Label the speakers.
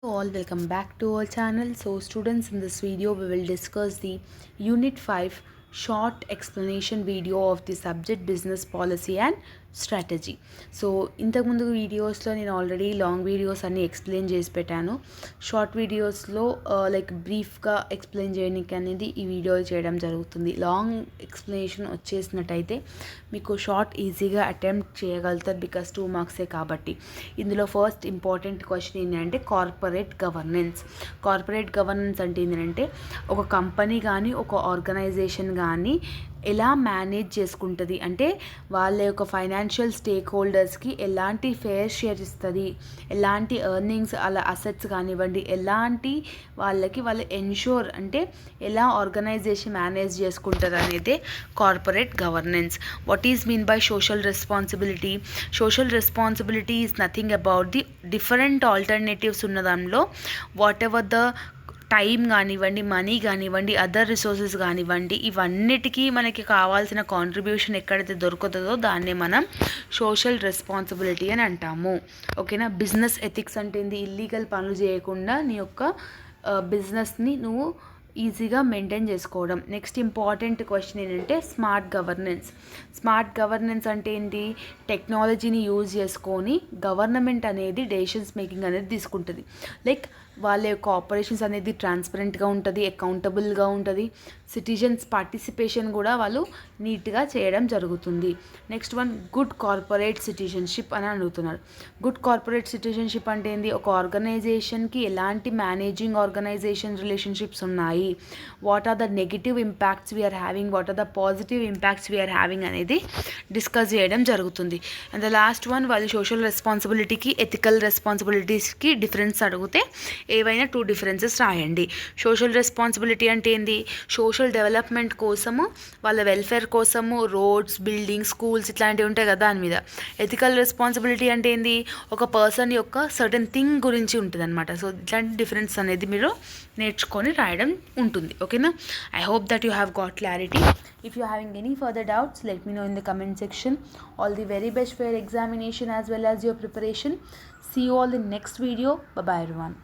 Speaker 1: All, welcome back to our channel. So students, in this video we will discuss the unit 5 short explanation video of the subject business policy and strategy. So ఇంతకుముందు వీడియోస్లో నేను already long videos అన్నీ explain చేసి పెట్టాను. Short వీడియోస్లో like బ్రీఫ్గా explain చేయడానికి అనేది ఈ వీడియో చేయడం జరుగుతుంది. లాంగ్ ఎక్స్ప్లెనేషన్ వచ్చేసినట్టయితే మీకు షార్ట్ ఈజీగా అటెంప్ట్ చేయగలుగుతారు, బికాస్ 2 మార్క్సే కాబట్టి. ఇందులో ఫస్ట్ ఇంపార్టెంట్ క్వశ్చన్ ఏంటంటే కార్పొరేట్ గవర్నెన్స్. కార్పొరేట్ గవర్నెన్స్ అంటే ఏంటంటే ఒక కంపెనీ కానీ ఒక ఆర్గనైజేషన్ కానీ ఎలా మేనేజ్ చేసుకుంటుంది అంటే వాళ్ళ యొక్క ఫైనాన్షియల్ స్టేక్ హోల్డర్స్కి ఎలాంటి ఫేర్ షేర్ ఇస్తుంది, ఎలాంటి ఎర్నింగ్స్ అలా అసెట్స్ కానివ్వండి, ఎలాంటి వాళ్ళు ఎన్షూర్ అంటే ఎలా ఆర్గనైజేషన్ మేనేజ్ చేసుకుంటారు అనేది corporate governance. What is mean by social responsibility? Social responsibility is nothing about the different alternatives ఉన్న దానిలో వాట్ ఎవర్ ద టైం కానివ్వండి, మనీ కానివ్వండి, అదర్ రిసోర్సెస్ కానివ్వండి, ఇవన్నిటికీ మనకి కావాల్సిన కాంట్రిబ్యూషన్ ఎక్కడైతే దొరుకుతుందో దాన్నే మనం సోషల్ రెస్పాన్సిబిలిటీ అని అంటాము. ఓకేనా. బిజినెస్ ఎథిక్స్ అంటే ఏంది? ఇల్లీగల్ పనులు చేయకుండా నీ యొక్క బిజినెస్ని నువ్వు ఈజీగా మెయింటైన్ చేసుకోవడం. నెక్స్ట్ ఇంపార్టెంట్ క్వశ్చన్ ఏంటంటే స్మార్ట్ గవర్నెన్స్. స్మార్ట్ గవర్నెన్స్ అంటే ఏంటి? టెక్నాలజీని యూజ్ చేసుకొని గవర్నమెంట్ అనేది డెసిషన్స్ మేకింగ్ అనేది తీసుకుంటుంది. లైక్ వాళ్ళ యొక్క ఆపరేషన్స్ అనేది ట్రాన్స్పరెంట్గా ఉంటుంది, అకౌంటబుల్గా ఉంటుంది, సిటిజన్స్ పార్టిసిపేషన్ కూడా వాళ్ళు నీట్గా చేయడం జరుగుతుంది. Next one good corporate citizenship అని అడుగుతున్నారు. గుడ్ కార్పొరేట్ సిటిజన్షిప్ అంటే ఏంది? ఒక ఆర్గనైజేషన్కి ఎలాంటి మేనేజింగ్ ఆర్గనైజేషన్ రిలేషన్షిప్స్ ఉన్నాయి, what are the negative impacts we're having, what are the positive impacts we're having అనేది డిస్కస్ చేయడం జరుగుతుంది. అండ్ ద లాస్ట్ వన్ వాళ్ళు సోషల్ రెస్పాన్సిబిలిటీకి ఎథికల్ రెస్పాన్సిబిలిటీస్కి డిఫరెన్స్ అడిగితే ఏవైనా 2 డిఫరెన్సెస్ రాయండి. సోషల్ రెస్పాన్సిబిలిటీ అంటే ఏంది? సోషల్ డెవలప్మెంట్ కోసము, వాళ్ళ వెల్ఫేర్ కోసము రోడ్స్, బిల్డింగ్స్, స్కూల్స్ ఇట్లాంటివి ఉంటాయి కదా దాని మీద. ఎథికల్ రెస్పాన్సిబిలిటీ అంటే ఏంది? ఒక పర్సన్ యొక్క సర్టన్ థింగ్ గురించి ఉంటుంది అనమాట. సో ఇట్లాంటి డిఫరెన్స్ అనేది మీరు నేర్చుకొని రాయడం ఉంటుంది. ఓకేనా. I hope that you have got clarity. If you are having any further doubts, let me know in the comment section. All the very best for your examination as well as your preparation. See you all in next video. Bye bye everyone.